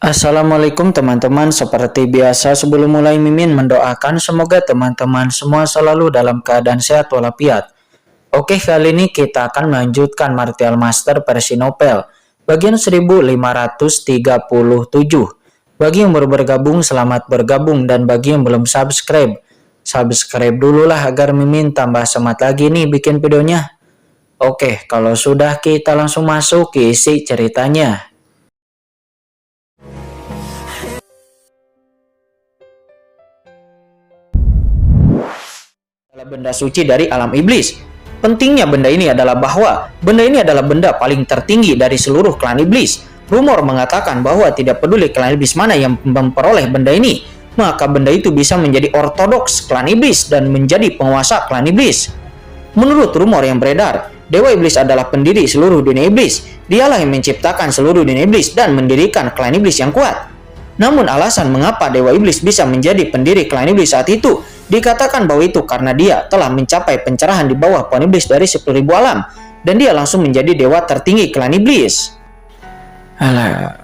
Assalamualaikum teman-teman, seperti biasa sebelum mulai Mimin mendoakan semoga teman-teman semua selalu dalam keadaan sehat walafiat. Oke, kali ini kita akan melanjutkan Martial Master versi Novel bagian 1537. Bagi yang baru bergabung, selamat bergabung, dan bagi yang belum subscribe dulu lah agar Mimin tambah semangat lagi nih bikin videonya. Oke, kalau sudah kita langsung masuk ke isi ceritanya. Benda suci dari alam iblis. Pentingnya benda ini adalah bahwa benda ini adalah benda paling tertinggi dari seluruh klan iblis. Rumor mengatakan bahwa tidak peduli klan iblis mana yang memperoleh benda ini, maka benda itu bisa menjadi ortodoks klan iblis dan menjadi penguasa klan iblis. Menurut rumor yang beredar, Dewa Iblis adalah pendiri seluruh dunia iblis. Dialah yang menciptakan seluruh dunia iblis dan mendirikan klan iblis yang kuat. Namun alasan mengapa Dewa Iblis bisa menjadi pendiri klan iblis saat itu, dikatakan bahwa itu karena dia telah mencapai pencerahan di bawah pohon iblis dari 10.000 alam, dan dia langsung menjadi dewa tertinggi klan iblis. Alah.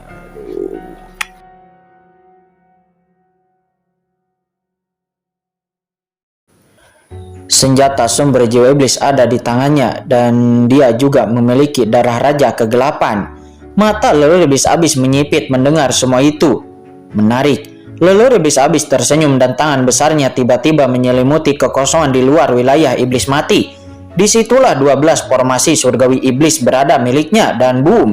Senjata sumber jiwa iblis ada di tangannya, dan dia juga memiliki darah raja kegelapan. Mata leluhur iblis abis menyipit mendengar semua itu. Menarik. Leluhur iblis abis tersenyum dan tangan besarnya tiba-tiba menyelimuti kekosongan di luar wilayah iblis mati. Disitulah 12 formasi surgawi iblis berada miliknya, dan boom,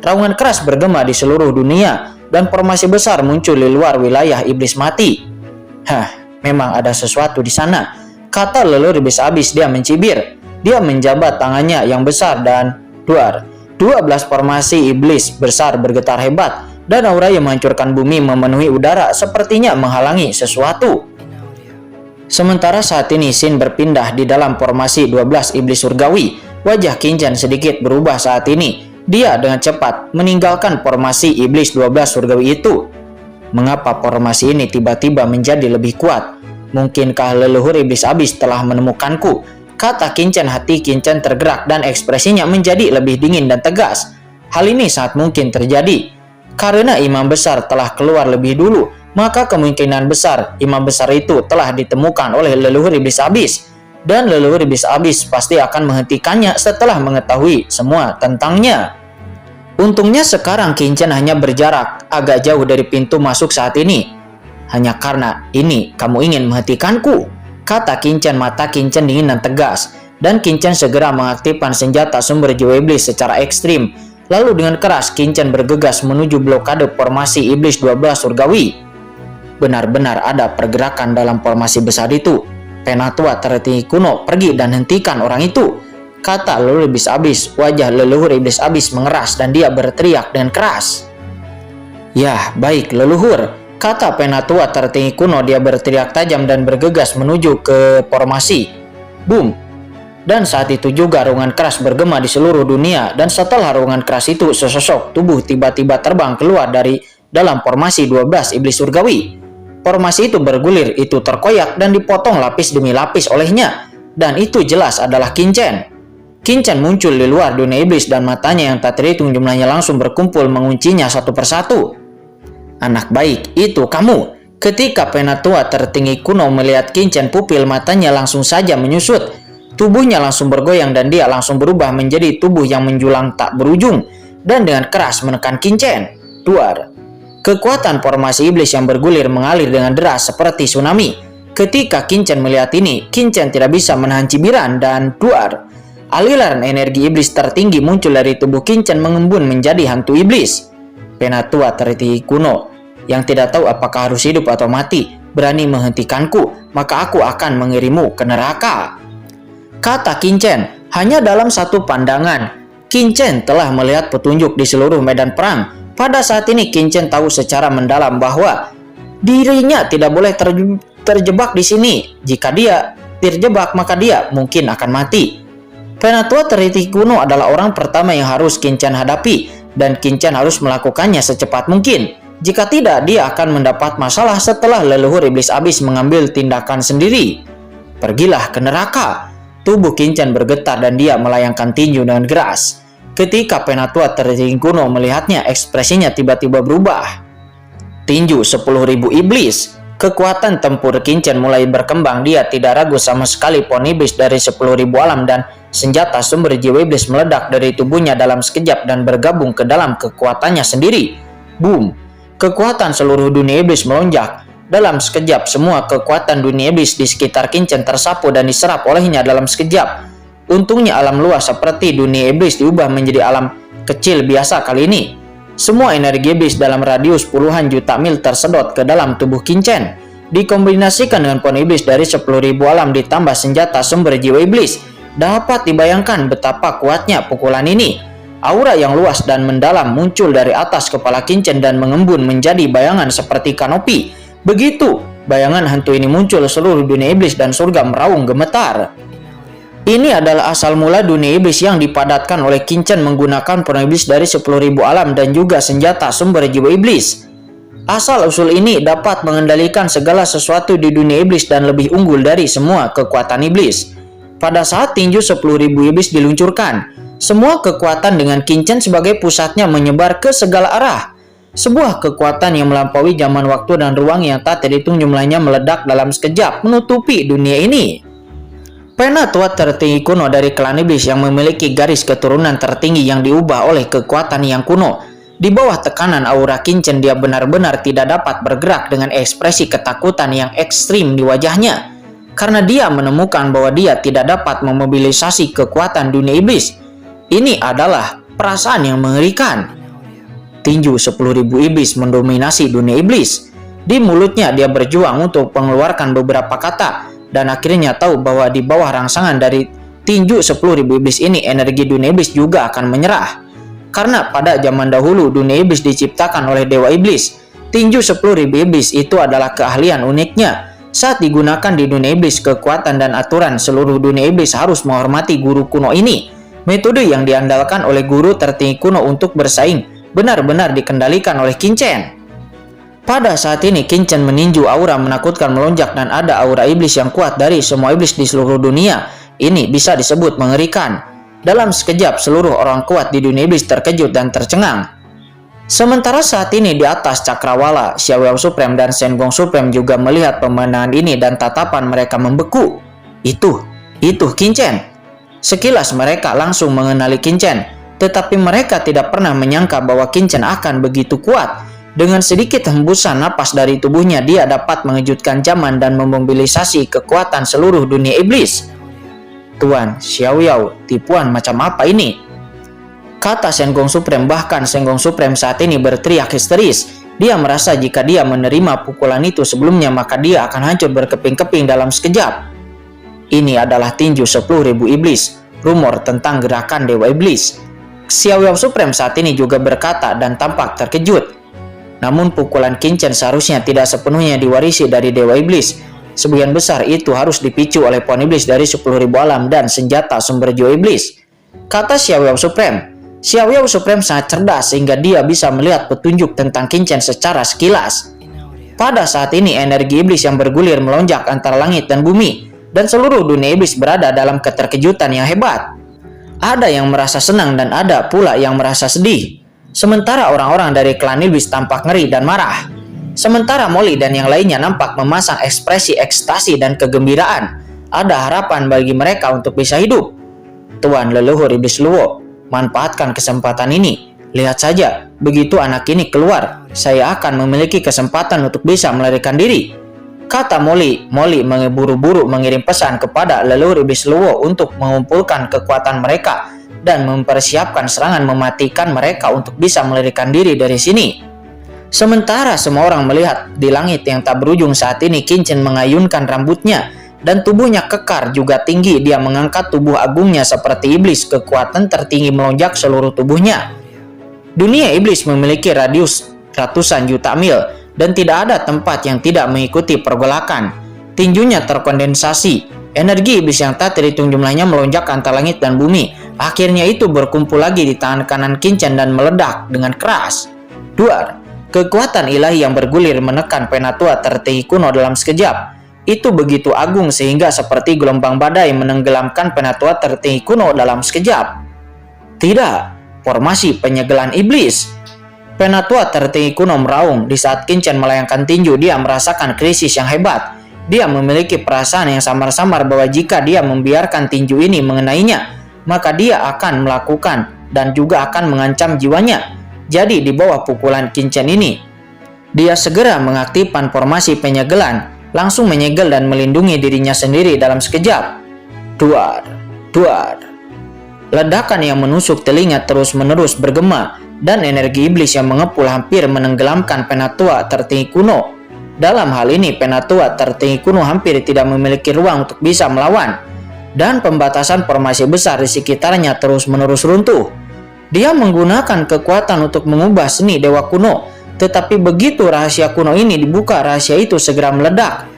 raungan keras bergema di seluruh dunia dan formasi besar muncul di luar wilayah iblis mati. Memang ada sesuatu di sana, kata leluhur iblis abis. Dia mencibir. Dia menjabat tangannya yang besar dan 12 formasi iblis besar bergetar hebat, dan aura yang menghancurkan bumi memenuhi udara, sepertinya menghalangi sesuatu. Sementara saat ini Shin berpindah di dalam formasi 12 iblis surgawi. Wajah Qin Chen sedikit berubah saat ini. Dia dengan cepat meninggalkan formasi iblis 12 surgawi itu. Mengapa formasi ini tiba-tiba menjadi lebih kuat? Mungkinkah leluhur iblis abis telah menemukanku? Kata Qin Chen. Hati Qin Chen tergerak dan ekspresinya menjadi lebih dingin dan tegas. Hal ini sangat mungkin terjadi karena imam besar telah keluar lebih dulu, maka kemungkinan besar imam besar itu telah ditemukan oleh leluhur iblis abis, dan leluhur iblis abis pasti akan menghentikannya setelah mengetahui semua tentangnya. Untungnya sekarang Qin Chen hanya berjarak agak jauh dari pintu masuk saat ini. Hanya karena ini kamu ingin menghentikanku, kata Qin Chen. Mata Qin Chen dingin dan tegas, dan Qin Chen segera mengaktifkan senjata sumber jiwa iblis secara ekstrim. Lalu dengan keras Qin Chen bergegas menuju blokade formasi iblis 12 surgawi. Benar-benar ada pergerakan dalam formasi besar itu. Penatua tertinggi kuno, pergi dan hentikan orang itu, kata leluhur iblis abis. Wajah leluhur iblis abis mengeras dan dia berteriak dengan keras. Ya, baik leluhur, kata penatua tertinggi kuno. Dia berteriak tajam dan bergegas menuju ke formasi. Boom. Dan saat itu juga raungan keras bergema di seluruh dunia, dan setelah raungan keras itu sesosok tubuh tiba-tiba terbang keluar dari dalam formasi 12 iblis surgawi. Formasi itu bergulir, itu terkoyak dan dipotong lapis demi lapis olehnya, dan itu jelas adalah Qin Chen. Qin Chen muncul di luar dunia iblis dan matanya yang tak terhitung jumlahnya langsung berkumpul menguncinya satu persatu. Anak baik, itu kamu. Ketika penatua tertinggi kuno melihat Qin Chen, pupil matanya langsung saja menyusut. Tubuhnya langsung bergoyang dan dia langsung berubah menjadi tubuh yang menjulang tak berujung, dan dengan keras menekan Qin Chen. Duar. Kekuatan formasi iblis yang bergulir mengalir dengan deras seperti tsunami. Ketika Qin Chen melihat ini, Qin Chen tidak bisa menahan cibiran dan duar. Aliran energi iblis tertinggi muncul dari tubuh Qin Chen mengembun menjadi hantu iblis. Penatua tertinggi kuno yang tidak tahu apakah harus hidup atau mati, berani menghentikanku, maka aku akan mengirimmu ke neraka, kata Qin Chen. Hanya dalam satu pandangan, Qin Chen telah melihat petunjuk di seluruh medan perang. Pada saat ini Qin Chen tahu secara mendalam bahwa dirinya tidak boleh terjebak di sini. Jika dia terjebak, maka dia mungkin akan mati. Penatua tertinggi kuno adalah orang pertama yang harus Qin Chen hadapi, dan Qin Chen harus melakukannya secepat mungkin. Jika tidak, dia akan mendapat masalah setelah leluhur iblis abis mengambil tindakan sendiri. Pergilah ke neraka. Tubuh Qin Chen bergetar dan dia melayangkan tinju dengan keras. Ketika penatua tertinggi kuno melihatnya, ekspresinya tiba-tiba berubah. Tinju 10.000 Iblis. Kekuatan tempur Qinchen mulai berkembang. Dia tidak ragu sama sekali pohon iblis dari 10.000 alam dan senjata sumber jiwa iblis meledak dari tubuhnya dalam sekejap dan bergabung ke dalam kekuatannya sendiri. Boom! Kekuatan seluruh dunia iblis melonjak. Dalam sekejap semua kekuatan dunia iblis di sekitar Qinchen tersapu dan diserap olehnya dalam sekejap. Untungnya alam luas seperti dunia iblis diubah menjadi alam kecil biasa kali ini. Semua energi iblis dalam radius puluhan juta mil tersedot ke dalam tubuh Qinchen. Dikombinasikan dengan pohon iblis dari 10.000 alam ditambah senjata sumber jiwa iblis. Dapat dibayangkan betapa kuatnya pukulan ini. Aura yang luas dan mendalam muncul dari atas kepala Qinchen dan mengembun menjadi bayangan seperti kanopi. Begitu bayangan hantu ini muncul, seluruh dunia iblis dan surga meraung gemetar. Ini adalah asal mula dunia iblis yang dipadatkan oleh Qinchen menggunakan pohon iblis dari 10.000 alam dan juga senjata sumber jiwa iblis. Asal-usul ini dapat mengendalikan segala sesuatu di dunia iblis dan lebih unggul dari semua kekuatan iblis. Pada saat tinju 10.000 iblis diluncurkan, semua kekuatan dengan Qinchen sebagai pusatnya menyebar ke segala arah. Sebuah kekuatan yang melampaui zaman waktu dan ruang yang tak terhitung jumlahnya meledak dalam sekejap menutupi dunia ini. Penatua tertinggi kuno dari klan iblis yang memiliki garis keturunan tertinggi yang diubah oleh kekuatan yang kuno. Di bawah tekanan aura Qinchen, dia benar-benar tidak dapat bergerak dengan ekspresi ketakutan yang ekstrim di wajahnya. Karena dia menemukan bahwa dia tidak dapat memobilisasi kekuatan dunia iblis. Ini adalah perasaan yang mengerikan. Tinju 10.000 iblis mendominasi dunia iblis. Di mulutnya dia berjuang untuk mengeluarkan beberapa kata. Dan akhirnya tahu bahwa di bawah rangsangan dari tinju 10.000 iblis ini, energi dunia iblis juga akan menyerah. Karena pada zaman dahulu dunia iblis diciptakan oleh dewa iblis. Tinju 10.000 iblis itu adalah keahlian uniknya. Saat digunakan di dunia iblis, kekuatan dan aturan seluruh dunia iblis harus menghormati guru kuno ini. Metode yang diandalkan oleh guru tertinggi kuno untuk bersaing benar-benar dikendalikan oleh Qinchen. Pada saat ini Qinchen meninju, aura menakutkan melonjak dan ada aura iblis yang kuat dari semua iblis di seluruh dunia. Ini bisa disebut mengerikan. Dalam sekejap seluruh orang kuat di dunia iblis terkejut dan tercengang. Sementara saat ini di atas Cakrawala, Xiaoyao Supreme dan Shenggong Supreme juga melihat pemandangan ini dan tatapan mereka membeku. Itu Qinchen. Sekilas mereka langsung mengenali Qinchen, tetapi mereka tidak pernah menyangka bahwa Qinchen akan begitu kuat. Dengan sedikit hembusan napas dari tubuhnya, dia dapat mengejutkan zaman dan memobilisasi kekuatan seluruh dunia iblis. Tuan Xiaoyao, tipuan macam apa ini? Kata Shenggong Supreme. Bahkan Shenggong Supreme saat ini berteriak histeris. Dia merasa jika dia menerima pukulan itu sebelumnya, maka dia akan hancur berkeping-keping dalam sekejap. Ini adalah tinju 10.000 iblis, rumor tentang gerakan dewa iblis. Xiaoyao Supreme saat ini juga berkata dan tampak terkejut. Namun pukulan Qinchen seharusnya tidak sepenuhnya diwarisi dari dewa iblis. Sebagian besar itu harus dipicu oleh pohon iblis dari 10.000 alam dan senjata sumber jiwa iblis. Kata Xiaoyao Supreme. Xiaoyao Supreme sangat cerdas sehingga dia bisa melihat petunjuk tentang Qinchen secara sekilas. Pada saat ini energi iblis yang bergulir melonjak antara langit dan bumi, dan seluruh dunia iblis berada dalam keterkejutan yang hebat. Ada yang merasa senang dan ada pula yang merasa sedih. Sementara orang-orang dari klan iblis tampak ngeri dan marah. Sementara Molly dan yang lainnya nampak memasang ekspresi ekstasi dan kegembiraan. Ada harapan bagi mereka untuk bisa hidup. Tuan leluhur iblis Luo, manfaatkan kesempatan ini. Lihat saja, begitu anak ini keluar, saya akan memiliki kesempatan untuk bisa melarikan diri. Kata Molly. Molly mengeburu-buru mengirim pesan kepada leluhur iblis Luo untuk mengumpulkan kekuatan mereka dan mempersiapkan serangan mematikan mereka untuk bisa melarikan diri dari sini. Sementara semua orang melihat di langit yang tak berujung saat ini, Qinchen mengayunkan rambutnya dan tubuhnya kekar juga tinggi. Dia mengangkat tubuh agungnya seperti iblis, kekuatan tertinggi melonjak seluruh tubuhnya. Dunia iblis memiliki radius ratusan juta mil dan tidak ada tempat yang tidak mengikuti pergolakan. Tinjunya terkondensasi. Energi iblis yang tak terhitung jumlahnya melonjak antara langit dan bumi. Akhirnya itu berkumpul lagi di tangan kanan Qinchen dan meledak dengan keras. Duar. Kekuatan ilahi yang bergulir menekan Penatua tertinggi kuno dalam sekejap. Itu begitu agung sehingga seperti gelombang badai menenggelamkan Penatua tertinggi kuno dalam sekejap. Tidak, formasi penyegelan iblis. Penatua tertinggi kuno meraung. Di saat Qin Chen melayangkan tinju, dia merasakan krisis yang hebat. Dia memiliki perasaan yang samar-samar bahwa jika dia membiarkan tinju ini mengenainya, maka dia akan melakukan dan juga akan mengancam jiwanya. Jadi di bawah pukulan Qin Chen ini, dia segera mengaktifkan formasi penyegelan, langsung menyegel dan melindungi dirinya sendiri dalam sekejap. Duar, duar. Ledakan yang menusuk telinga terus-menerus bergema, dan energi iblis yang mengepul hampir menenggelamkan Penatua tertinggi kuno. Dalam hal ini, Penatua tertinggi kuno hampir tidak memiliki ruang untuk bisa melawan, dan pembatasan formasi besar di sekitarnya terus-menerus runtuh. Dia menggunakan kekuatan untuk mengubah seni dewa kuno, tetapi begitu rahasia kuno ini dibuka, rahasia itu segera meledak.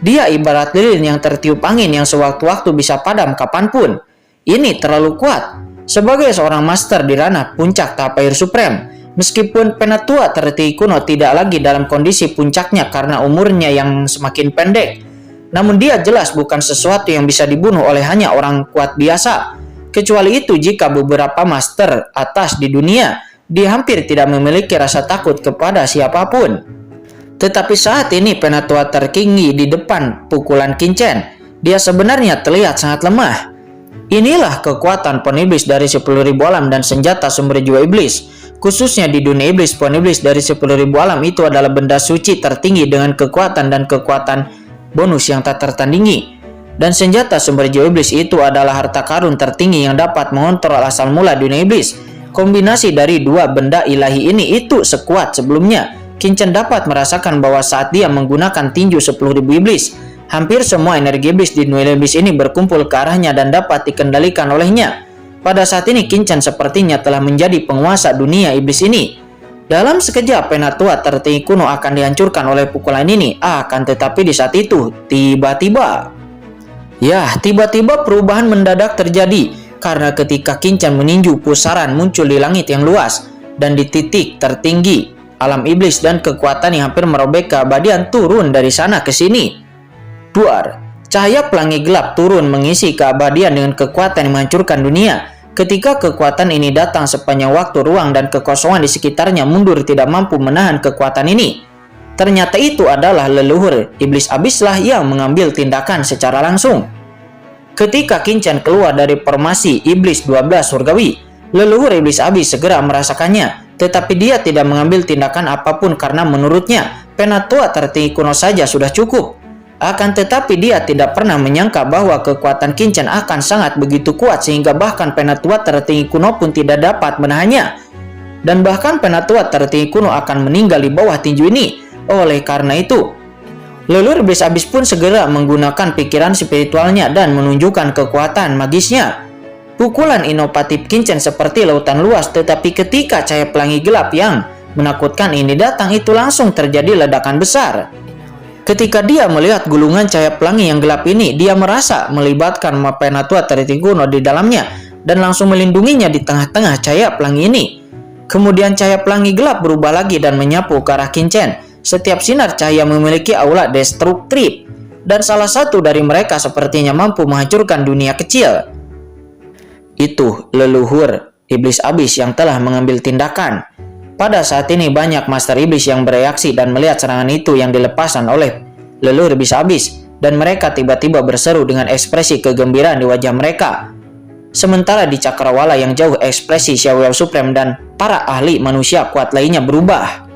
Dia ibarat lilin yang tertiup angin yang sewaktu-waktu bisa padam kapanpun. Ini terlalu kuat. Sebagai seorang master di ranah puncak tahap air supreme, meskipun Penatua tertinggi kuno tidak lagi dalam kondisi puncaknya karena umurnya yang semakin pendek, namun dia jelas bukan sesuatu yang bisa dibunuh oleh hanya orang kuat biasa. Kecuali itu jika beberapa master atas di dunia, dia hampir tidak memiliki rasa takut kepada siapapun. Tetapi saat ini Penatua tertinggi di depan pukulan Qin Chen, dia sebenarnya terlihat sangat lemah. Inilah kekuatan pohon iblis dari 10.000 alam dan senjata sumber jiwa iblis. Khususnya di dunia iblis, pohon iblis dari 10.000 alam itu adalah benda suci tertinggi dengan kekuatan dan kekuatan bonus yang tak tertandingi. Dan senjata sumber jiwa iblis itu adalah harta karun tertinggi yang dapat mengontrol asal mula dunia iblis. Kombinasi dari dua benda ilahi ini itu sekuat sebelumnya. Qin Chen dapat merasakan bahwa saat dia menggunakan tinju 10.000 iblis, hampir semua energi iblis di dunia iblis ini berkumpul ke arahnya dan dapat dikendalikan olehnya. Pada saat ini Qin Chen sepertinya telah menjadi penguasa dunia iblis ini. Dalam sekejap Penatua tertinggi kuno akan dihancurkan oleh pukulan ini. Akan tetapi di saat itu tiba-tiba perubahan mendadak terjadi. Karena ketika Qin Chen meninju, pusaran muncul di langit yang luas, dan di titik tertinggi alam iblis dan kekuatan yang hampir merobek keabadian turun dari sana ke sini. Duar, cahaya pelangi gelap turun mengisi keabadian dengan kekuatan yang menghancurkan dunia. Ketika kekuatan ini datang, sepanjang waktu, ruang dan kekosongan di sekitarnya mundur tidak mampu menahan kekuatan ini. Ternyata itu adalah leluhur iblis abislah yang mengambil tindakan secara langsung. Ketika Qin Chen keluar dari formasi iblis 12 surgawi, leluhur iblis abis segera merasakannya, tetapi dia tidak mengambil tindakan apapun karena menurutnya Penatua tertinggi kuno saja sudah cukup. Akan tetapi dia tidak pernah menyangka bahwa kekuatan Qin Chen akan sangat begitu kuat sehingga bahkan Penatua tertinggi kuno pun tidak dapat menahannya. Dan bahkan Penatua tertinggi kuno akan meninggal di bawah tinju ini. Oleh karena itu, leluhur iblis abis pun segera menggunakan pikiran spiritualnya dan menunjukkan kekuatan magisnya. Pukulan inovatif Qin Chen seperti lautan luas, tetapi ketika cahaya pelangi gelap yang menakutkan ini datang, itu langsung terjadi ledakan besar. Ketika dia melihat gulungan cahaya pelangi yang gelap ini, dia merasa melibatkan Penatua tertinggi kuno di dalamnya dan langsung melindunginya di tengah-tengah cahaya pelangi ini. Kemudian cahaya pelangi gelap berubah lagi dan menyapu ke arah Qin Chen. Setiap sinar cahaya memiliki aura destruktif, dan salah satu dari mereka sepertinya mampu menghancurkan dunia kecil. Itu leluhur iblis abis yang telah mengambil tindakan. Pada saat ini banyak master iblis yang bereaksi dan melihat serangan itu yang dilepaskan oleh leluhur iblis abis, dan mereka tiba-tiba berseru dengan ekspresi kegembiraan di wajah mereka. Sementara di cakrawala yang jauh, ekspresi Xiaoyao Supreme dan para ahli manusia kuat lainnya berubah.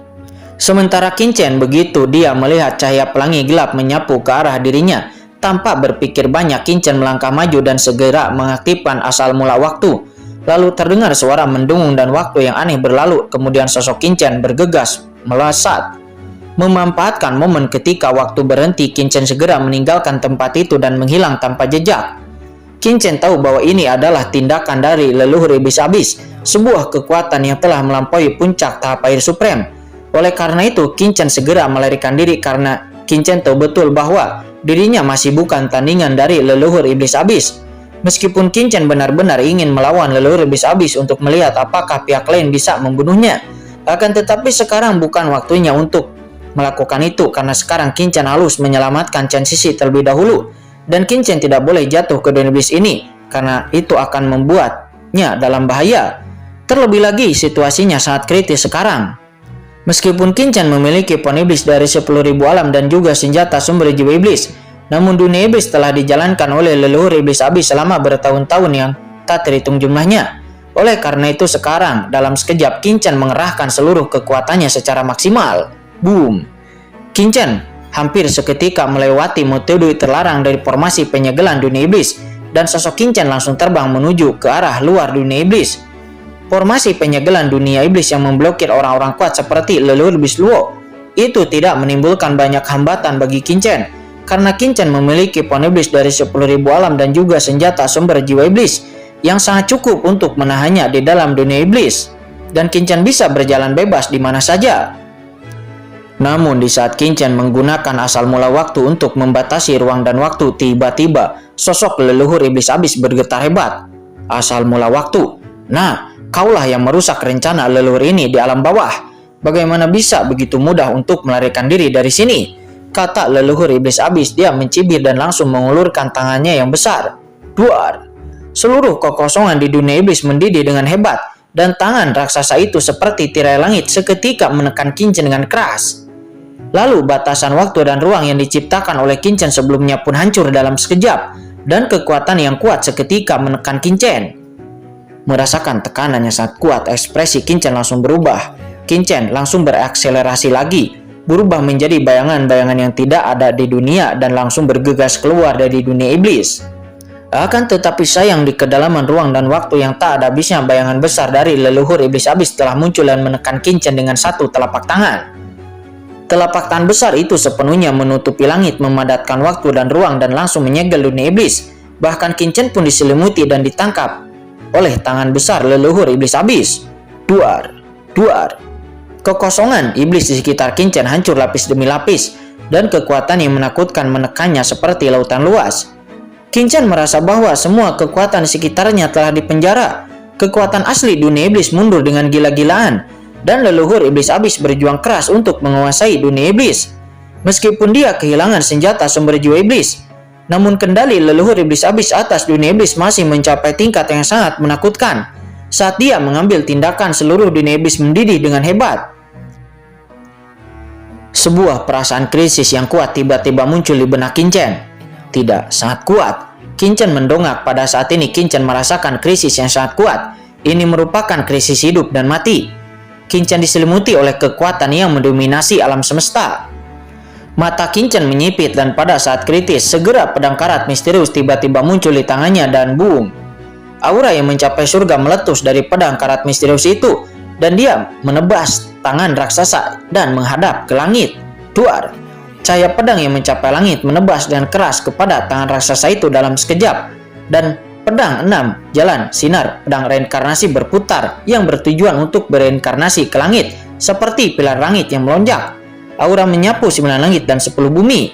Sementara Qin Chen begitu dia melihat cahaya pelangi gelap menyapu ke arah dirinya, tanpa berpikir banyak Qin Chen melangkah maju dan segera mengaktifkan asal mula waktu. Lalu terdengar suara mendengung dan waktu yang aneh berlalu. Kemudian sosok Qin Chen bergegas melesat. Memanfaatkan momen ketika waktu berhenti, Qin Chen segera meninggalkan tempat itu dan menghilang tanpa jejak. Qin Chen tahu bahwa ini adalah tindakan dari leluhur iblis abis, sebuah kekuatan yang telah melampaui puncak tahap air supreme. Oleh karena itu, Qin Chen segera melarikan diri karena Qin Chen tahu betul bahwa dirinya masih bukan tandingan dari leluhur iblis abis. Meskipun Qin Chen benar-benar ingin melawan leluhur iblis abis untuk melihat apakah pihak lain bisa membunuhnya, akan tetapi sekarang bukan waktunya untuk melakukan itu karena sekarang Qin Chen harus menyelamatkan Chen Sisi terlebih dahulu, dan Qin Chen tidak boleh jatuh ke dunia iblis ini karena itu akan membuatnya dalam bahaya. Terlebih lagi situasinya sangat kritis sekarang. Meskipun Kincen memiliki pohon iblis dari 10.000 alam dan juga senjata sumber jiwa iblis, namun dunia iblis telah dijalankan oleh leluhur iblis abis selama bertahun-tahun yang tak terhitung jumlahnya. Oleh karena itu sekarang, dalam sekejap Kincen mengerahkan seluruh kekuatannya secara maksimal. Boom! Kincen hampir seketika melewati metode terlarang dari formasi penyegelan dunia iblis, dan sosok Kincen langsung terbang menuju ke arah luar dunia iblis. Formasi penyegelan dunia iblis yang memblokir orang-orang kuat seperti leluhur iblis Luo itu tidak menimbulkan banyak hambatan bagi Kincen, karena Kincen memiliki pohon iblis dari 10.000 alam dan juga senjata sumber jiwa iblis yang sangat cukup untuk menahannya di dalam dunia iblis, dan Kincen bisa berjalan bebas di mana saja. Namun di saat Kincen menggunakan asal mula waktu untuk membatasi ruang dan waktu, tiba-tiba sosok leluhur iblis abis bergetar hebat. Asal mula waktu? Nah, kaulah yang merusak rencana leluhur ini di alam bawah. Bagaimana bisa begitu mudah untuk melarikan diri dari sini? Kata leluhur iblis abis. Dia mencibir dan langsung mengulurkan tangannya yang besar. Duar! Seluruh kekosongan di dunia iblis mendidih dengan hebat, dan tangan raksasa itu seperti tirai langit seketika menekan Kincen dengan keras. Lalu batasan waktu dan ruang yang diciptakan oleh Kincen sebelumnya pun hancur dalam sekejap, dan kekuatan yang kuat seketika menekan Kincen. Merasakan tekanan yang sangat kuat, ekspresi Kincen langsung berubah. Kincen langsung berakselerasi lagi, berubah menjadi bayangan-bayangan yang tidak ada di dunia dan langsung bergegas keluar dari dunia iblis. Akan tetapi sayang, di kedalaman ruang dan waktu yang tak ada habisnya, bayangan besar dari leluhur iblis abis telah muncul dan menekan Kincen dengan satu telapak tangan. Telapak tangan besar itu sepenuhnya menutupi langit, memadatkan waktu dan ruang, dan langsung menyegel dunia iblis. Bahkan Kincen pun diselimuti dan ditangkap oleh tangan besar leluhur iblis abis. Duar! Duar! Kekosongan iblis di sekitar Kincen hancur lapis demi lapis, dan kekuatan yang menakutkan menekannya seperti lautan luas. Kincen merasa bahwa semua kekuatan di sekitarnya telah dipenjara. Kekuatan asli dunia iblis mundur dengan gila-gilaan, dan leluhur iblis abis berjuang keras untuk menguasai dunia iblis. Meskipun dia kehilangan senjata sumber jiwa iblis, namun kendali leluhur iblis abis atas dunia iblis masih mencapai tingkat yang sangat menakutkan. Saat dia mengambil tindakan, seluruh dunia iblis mendidih dengan hebat. Sebuah perasaan krisis yang kuat tiba-tiba muncul di benak Kincen. Tidak, sangat kuat. Kincen mendongak. Pada saat ini Kincen merasakan krisis yang sangat kuat. Ini merupakan krisis hidup dan mati. Kincen diselimuti oleh kekuatan yang mendominasi alam semesta. Mata Kincen menyipit, dan pada saat kritis, segera pedang karat misterius tiba-tiba muncul di tangannya dan boom! Aura yang mencapai surga meletus dari pedang karat misterius itu, dan dia menebas tangan raksasa dan menghadap ke langit. Duar! Cahaya pedang yang mencapai langit menebas dan keras kepada tangan raksasa itu dalam sekejap, dan pedang 6 jalan sinar pedang reinkarnasi berputar yang bertujuan untuk bereinkarnasi ke langit seperti pilar langit yang melonjak. Aura menyapu 9 langit dan 10 bumi.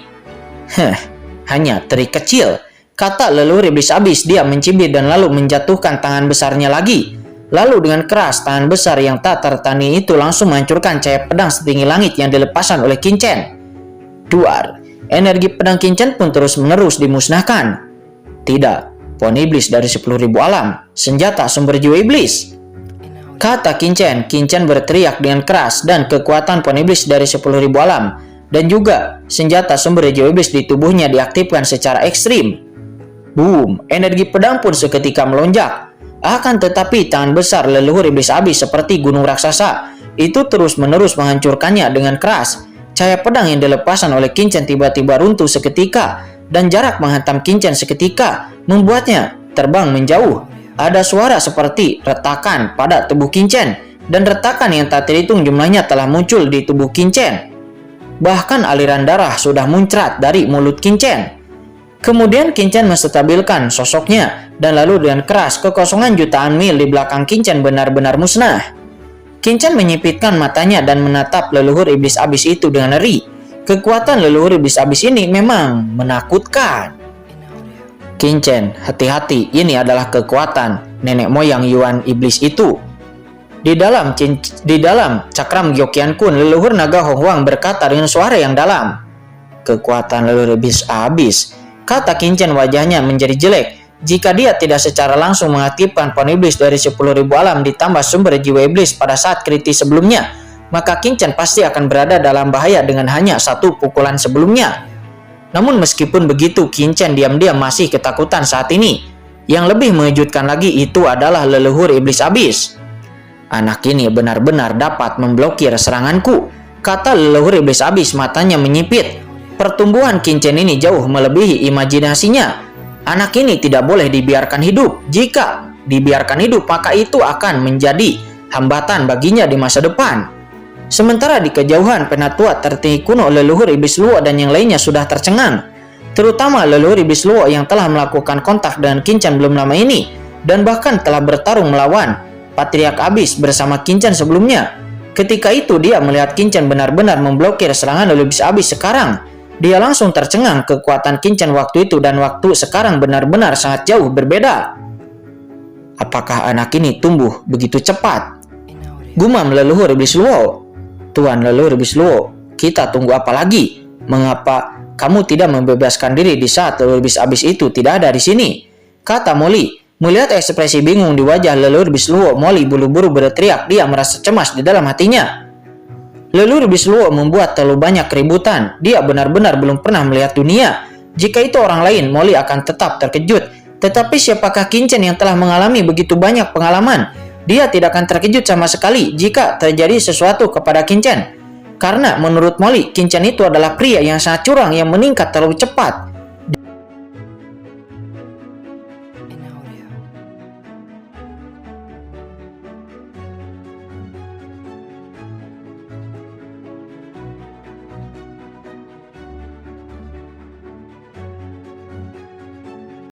Hanya teri kecil, kata leluhur iblis abis. Dia mencibir dan lalu menjatuhkan tangan besarnya lagi. Lalu dengan keras, tangan besar yang tak tertandingi itu langsung menghancurkan cahaya pedang setinggi langit yang dilepaskan oleh Kincen. Duar! Energi pedang Kincen pun terus-menerus dimusnahkan. Tidak, pohon iblis dari 10.000 alam, senjata sumber jiwa iblis. Kata Kincen. Kincen berteriak dengan keras, dan kekuatan pohon iblis dari 10.000 alam dan juga senjata sumber jiwa iblis di tubuhnya diaktifkan secara ekstrim. Boom! Energi pedang pun seketika melonjak. Akan tetapi tangan besar leluhur iblis abis seperti gunung raksasa itu terus-menerus menghancurkannya dengan keras. Cahaya pedang yang dilepaskan oleh Kincen tiba-tiba runtuh seketika, dan jarak menghantam Kincen seketika membuatnya terbang menjauh. Ada suara seperti retakan pada tubuh Kincen, dan retakan yang tak terhitung jumlahnya telah muncul di tubuh Kincen. Bahkan aliran darah sudah muncrat dari mulut Kincen. Kemudian Kincen menstabilkan sosoknya, dan lalu dengan keras kekosongan jutaan mil di belakang Kincen benar-benar musnah. Kincen menyipitkan matanya dan menatap leluhur iblis abis itu dengan ngeri. Kekuatan leluhur iblis abis ini memang menakutkan. Kincen, hati-hati, ini adalah kekuatan nenek moyang Yuan iblis itu. Di dalam cakram Gyokian Kun, leluhur naga Hong Huang berkata dengan suara yang dalam. Kekuatan leluhur iblis abis, kata Kincen, wajahnya menjadi jelek. Jika dia tidak secara langsung mengaktifkan pohon iblis dari 10.000 alam ditambah sumber jiwa iblis pada saat kritis sebelumnya, maka Kincen pasti akan berada dalam bahaya dengan hanya satu pukulan sebelumnya. Namun meskipun begitu, Kincen diam-diam masih ketakutan saat ini. Yang lebih mengejutkan lagi itu adalah leluhur iblis abis. Anak ini benar-benar dapat memblokir seranganku, kata leluhur iblis abis, matanya menyipit. Pertumbuhan Kincen ini jauh melebihi imajinasinya. Anak ini tidak boleh dibiarkan hidup. Jika dibiarkan hidup, maka itu akan menjadi hambatan baginya di masa depan. Sementara di kejauhan, penatua tertinggi kuno leluhur iblis Luo dan yang lainnya sudah tercengang. Terutama leluhur iblis Luo yang telah melakukan kontak dengan Kincen belum lama ini, dan bahkan telah bertarung melawan Patriark Abis bersama Kincen sebelumnya. Ketika itu dia melihat Kincen benar-benar memblokir serangan leluhur iblis Abis sekarang. Dia langsung tercengang. Kekuatan Kincen waktu itu dan waktu sekarang benar-benar sangat jauh berbeda. Apakah anak ini tumbuh begitu cepat? Gumam leluhur iblis Luo. Tuan leluhur iblis Luo, kita tunggu apa lagi? Mengapa kamu tidak membebaskan diri di saat leluhur iblis abis itu tidak ada di sini? Kata Molly. Melihat ekspresi bingung di wajah leluhur iblis Luo, Molly buru-buru berteriak. Dia merasa cemas di dalam hatinya. Leluhur iblis Luo membuat terlalu banyak keributan. Dia benar-benar belum pernah melihat dunia. Jika itu orang lain, Molly akan tetap terkejut. Tetapi siapakah Kincen yang telah mengalami begitu banyak pengalaman? Dia tidak akan terkejut sama sekali jika terjadi sesuatu kepada Kincen. Karena menurut Molly, Kincen itu adalah pria yang sangat curang yang meningkat terlalu cepat.